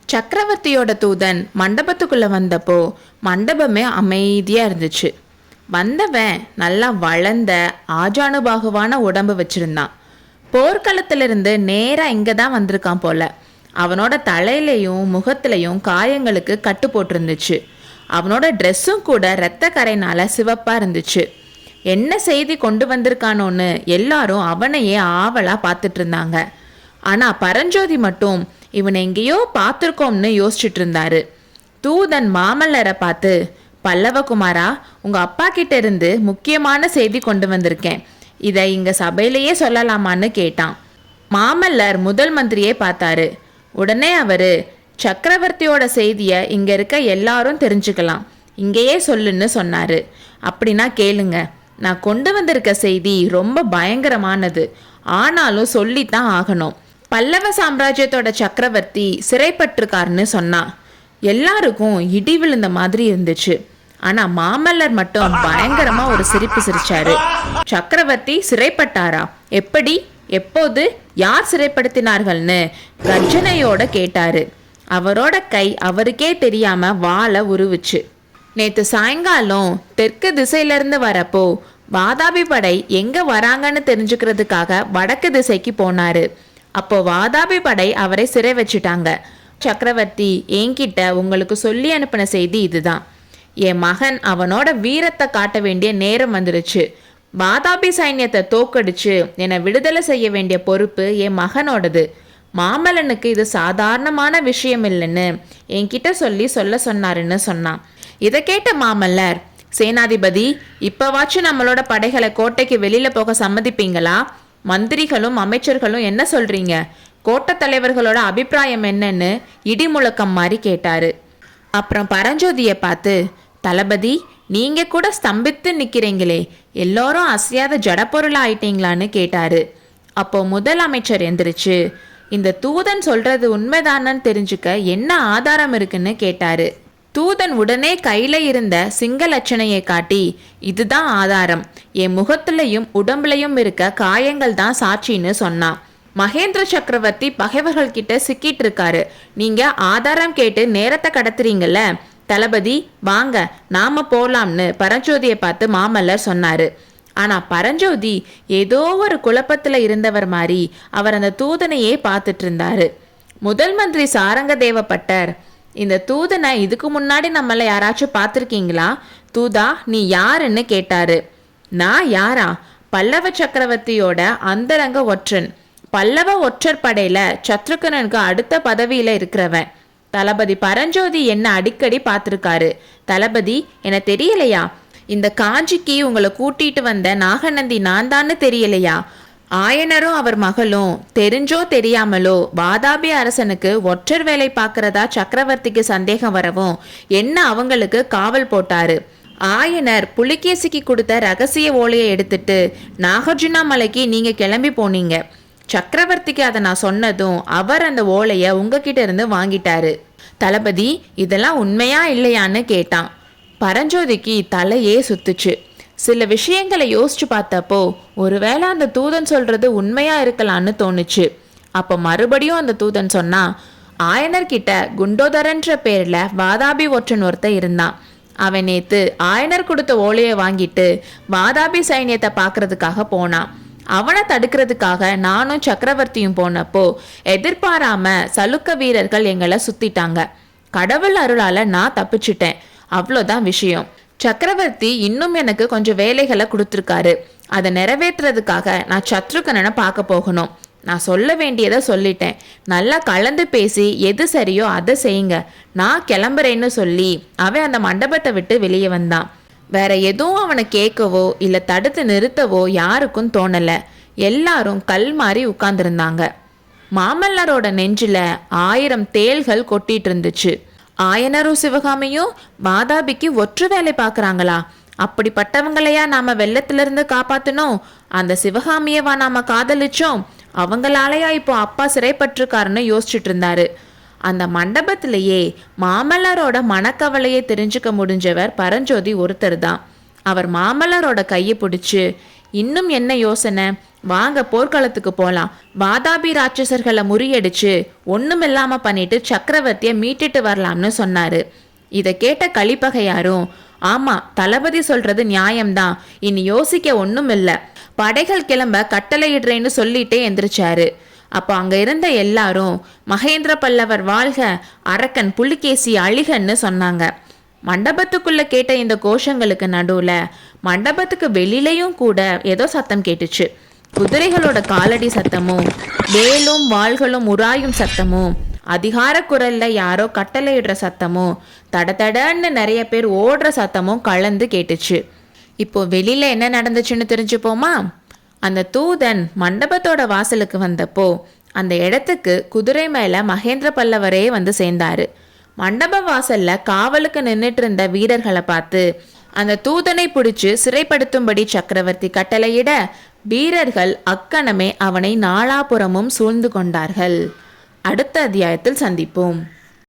சக்கரவர்த்தியோட தூதன் மண்டபத்துக்குள்ள வந்தப்போ மண்டபமே அமைதியா இருந்துச்சு. வந்தவன் நல்லா வளர்ந்த ஆஜானுபாகுவான உடம்பு வச்சிருந்தான். போர்க்களத்திலிருந்து நேரா இங்க தான் வந்திருக்கான் போல. அவனோட தலையிலையும் முகத்திலையும் காயங்களுக்கு கட்டு போட்டிருந்துச்சு. அவனோட ட்ரெஸ்ஸும் கூட இரத்த கரைனால சிவப்பா இருந்துச்சு. என்ன செய்தி கொண்டு வந்திருக்கானோன்னு எல்லாரும் அவனையே ஆவலா பார்த்துட்டு இருந்தாங்க. ஆனா பரஞ்சோதி மட்டும் இவனை எங்கேயோ பார்த்துருக்கோம்னு யோசிச்சுட்டு இருந்தாரு. தூதன் மாமல்லரை பார்த்து, பல்லவகுமாரா, உங்க அப்பா கிட்ட இருந்து முக்கியமான செய்தி கொண்டு வந்திருக்கேன், இதை இங்க சபையிலேயே சொல்லலாமான்னு கேட்டான். மாமல்லர் முதல் மந்திரியே பார்த்தாரு. உடனே அவரு, சக்கரவர்த்தியோட செய்தியை இங்க இருக்க எல்லாரும் தெரிஞ்சுக்கலாம், இங்கேயே சொல்லுன்னு சொன்னாரு. அப்படின்னா கேளுங்க, நான் கொண்டு வந்திருக்க செய்தி ரொம்ப பயங்கரமானது, ஆனாலும் சொல்லித்தான் ஆகணும். பல்லவ சாம்ராஜ்யத்தோட சக்கரவர்த்தி சிறைப்பட்டிருக்காருன்னு சொன்னான். எல்லாருக்கும் இடி விழுந்த மாதிரி இருந்துச்சு. ஆனா மாமல்லர் மட்டும் பயங்கரமா ஒரு சிரிப்பு சிரிச்சாரு. சக்கரவர்த்தி சிறைப்பட்டாரா? எப்படி, எப்போது, யார் சிறைப்படுத்தினார்கள்னு கர்ஜனையோட கேட்டாரு. அவரோட கை அவருக்கே தெரியாம வாளை உருவிச்சு. நேத்து சாயங்காலம் தெற்கு திசையில இருந்து வரப்போ வாதாபி படை எங்க வராங்கன்னு தெரிஞ்சுக்கிறதுக்காக வடக்கு திசைக்கு போனாரு. அப்போ வாதாபி படை அவரை சிறை வச்சுட்டாங்க. சக்கரவர்த்தி என்கிட்ட உங்களுக்கு சொல்லி அனுப்பின செய்தி இதுதான். என் மகன் அவனோட வீரத்தை காட்ட வேண்டிய நேரம் வந்துருச்சு. வாதாபி சைன்யத்தை தோக்கடிச்சு என்னை விடுதலை செய்ய வேண்டிய பொறுப்பு என் மகனோடது. மாமல்லனுக்கு இது சாதாரணமான விஷயம் இல்லைன்னு என்கிட்ட சொல்ல சொன்னாருன்னு சொன்னான். இதை கேட்ட மாமல்லர், சேனாதிபதி, இப்பவாச்சும் நம்மளோட படைகளை கோட்டைக்கு வெளியில போக சம்மதிப்பீங்களா? மந்திரிகளும் அமைச்சர்களும் என்ன சொல்றீங்க? கோட்டை தலைவர்களோட அபிப்பிராயம் என்னன்னு இடி முழக்கம் மாதிரி கேட்டாரு. அப்புறம் பரஞ்சோதியை பார்த்து, தளபதி, நீங்க கூட ஸ்தம்பித்து நிக்கிறீங்களே, எல்லோரும் அசையாத ஜடப்பொருளா ஆயிட்டீங்களான்னு கேட்டாரு. அப்போ முதல் அமைச்சர் எந்திரிச்சு, இந்த தூதன் சொல்றது உண்மைதானன்னு தெரிஞ்சுக்க என்ன ஆதாரம் இருக்குன்னு கேட்டாரு. தூதன் உடனே கையில இருந்த சிங்க லட்சணையை காட்டி, இதுதான் ஆதாரம், என் முகத்திலையும் உடம்புலையும் இருக்க காயங்கள் தான் சாட்சின்னு சொன்னான். மகேந்திர சக்கரவர்த்தி பகைவர்கள் கிட்ட சிக்கிட்டு இருக்காரு, நீங்க ஆதாரம் கேட்டு நேரத்தை கடத்துறீங்கல்ல, தளபதி வாங்க நாம போலாம்னு பரஞ்சோதியை பார்த்து மாமல்லர் சொன்னாரு. ஆனா பரஞ்சோதி ஏதோ ஒரு குழப்பத்துல இருந்தவர் மாதிரி அவர் அந்த தூதனையே பார்த்துட்டு இருந்தாரு. முதல் மந்திரி சாரங்க தேவப்பட்டர், இந்த தூதனை இதுக்கு முன்னாடி நம்மள யாராச்சும் பார்த்துருக்கீங்களா? தூதா, நீ யாருன்னு கேட்டாரு. நான் யாரா? பல்லவ சக்கரவர்த்தியோட அந்தரங்க ஒற்றன், பல்லவ ஒற்றர் படையில சத்ருகனனுக்கு அடுத்த பதவியில இருக்கிறவன். தளபதி பரஞ்சோதி என்ன அடிக்கடி பார்த்துருக்காரு. தளபதி, என தெரியலையா? இந்த காஞ்சிக்கு உங்களை கூட்டிட்டு வந்த நாகநந்தி நான் தான்னு தெரியலையா? ஆயனரும் அவர் மகளும் தெரிஞ்சோ தெரியாமலோ வாதாபி அரசனுக்கு ஒற்றர் வேலை பார்க்கறதா சக்கரவர்த்திக்கு சந்தேகம் வரவும் என்ன அவங்களுக்கு காவல் போட்டாரு. ஆயனர் புலிகேசிக்கு கொடுத்த ரகசிய ஓலையை எடுத்துட்டு நாகார்ஜுனா மலைக்கு நீங்க கிளம்பி போனீங்க. சக்கரவர்த்திக்கு அதை நான் சொன்னதும் அவர் அந்த ஓலையை உங்ககிட்ட இருந்து வாங்கிட்டாரு. தளபதி, இதெல்லாம் உண்மையா இல்லையான்னு கேட்டான். பரஞ்சோதிக்கு தலையே சுத்துச்சு. சில விஷயங்களை யோசிச்சு பார்த்தப்போ ஒருவேளை அந்த தூதன் சொல்றது உண்மையா இருக்கலான்னு தோணுச்சு. அப்போ மறுபடியும் அந்த தூதன் சொன்னா, ஆயனர்கிட்ட குண்டோதரன்ற பேர்ல வாதாபி ஒற்றன் ஒருத்த இருந்தான். அவன் நேத்து ஆயனர் கொடுத்த ஓலையை வாங்கிட்டு வாதாபி சைன்யத்தை பார்க்கறதுக்காக போனான். அவனை தடுக்கிறதுக்காக நானும் சக்கரவர்த்தியும் போனப்போ எதிர்பாராம சலுக்க வீரர்கள் எங்களை சுத்திட்டாங்க. கடவுள் அருளால நான் தப்பிச்சிட்டேன், அவ்வளோதான் விஷயம். சக்கரவர்த்தி இன்னும் எனக்கு கொஞ்சம் வேலைகளை கொடுத்துருக்காரு. அதை நிறைவேற்றுறதுக்காக நான் சத்ருகனனை பார்க்க போகணும். நான் சொல்ல வேண்டியதை சொல்லிட்டேன். நல்லா கலந்து பேசி எது சரியோ அதை செய்யுங்க, நான் கிளம்புறேன்னு சொல்லி அவன் அந்த மண்டபத்தை விட்டு வெளியே வந்தான். வேற எதுவும் அவனை கேட்கவோ இல்லை தடுத்து நிறுத்தவோ யாருக்கும் தோணல. எல்லாரும் கல் மாறி உட்கார்ந்துருந்தாங்க. மாமல்லரோட நெஞ்சில 1000 தேள்கள் கொட்டிட்டு இருந்துச்சு. ஆயனரும் சிவகாமியும் வாதாபிக்கு ஒற்று வேலை பார்க்குறாங்களா? அப்படிப்பட்டவங்களையா நாம வெள்ளத்திலிருந்து காப்பாத்தணும்? அந்த சிவகாமியவா நாம காதலிச்சோம்? அவங்களாலையா இப்போ அப்பா சிறைப்பட்டிருக்காருன்னு யோசிச்சுட்டு இருந்தாரு. அந்த மண்டபத்திலேயே மாமல்லரோட மனக்கவலையை தெரிஞ்சுக்க முடிஞ்சவர் பரஞ்சோதி ஒருத்தர் தான். அவர் மாமல்லரோட கையை பிடிச்சு, இன்னும் என்ன யோசனை? வாங்க போர்க்களத்துக்கு போலாம். வாதாபி ராட்சசர்களை முறியடிச்சு ஒண்ணுமில்லாம பண்ணிட்டு சக்கரவர்த்தியை மீட்டுட்டு வரலாம்னு சொன்னாரு. இதை கேட்ட கலிப்பகையாரும், ஆமா, தளபதி சொல்றது நியாயம்தான், இனி யோசிக்க ஒன்றும் இல்லை, படைகள் கிளம்ப கட்டளையிடுறேன்னு சொல்லிட்டே எந்திரிச்சாரு. அப்போ அங்க இருந்த எல்லாரும் மகேந்திர பல்லவர் வாழ்க, அரக்கன் புலிகேசி அழிகன்னு சொன்னாங்க. மண்டபத்துக்குள்ள கேட்ட இந்த கோஷங்களுக்கு நடுவுல மண்டபத்துக்கு வெளியிலையும் கூட ஏதோ சத்தம் கேட்டுச்சு. குதிரைகளோட காலடி சத்தமும் வேலும் வாள்களும் உராயும் சத்தமும் அதிகார குரல்ல யாரோ கட்டளையிடுற சத்தமும் தடன்னு நிறைய பேர் ஓடுற சத்தமும் கலந்து கேட்டுச்சு. இப்போ வெளியில என்ன நடந்துச்சுன்னு தெரிஞ்சுப்போமா? அந்த தூதன் மண்டபத்தோட வாசலுக்கு வந்தப்போ அந்த இடத்துக்கு குதிரை மேல மகேந்திர பல்லவரே வந்து சேர்ந்தாரு. மண்டப வாசல்ல காவலுக்கு நின்றுட்டு இருந்த வீரர்களை பார்த்து அந்த தூதனை பிடிச்சு சிறைப்படுத்தும்படி சக்கரவர்த்தி கட்டளையிட வீரர்கள் அக்கணமே அவனை நாலாபுறமும் சூழ்ந்து கொண்டார்கள். அடுத்த அத்தியாயத்தில் சந்திப்போம்.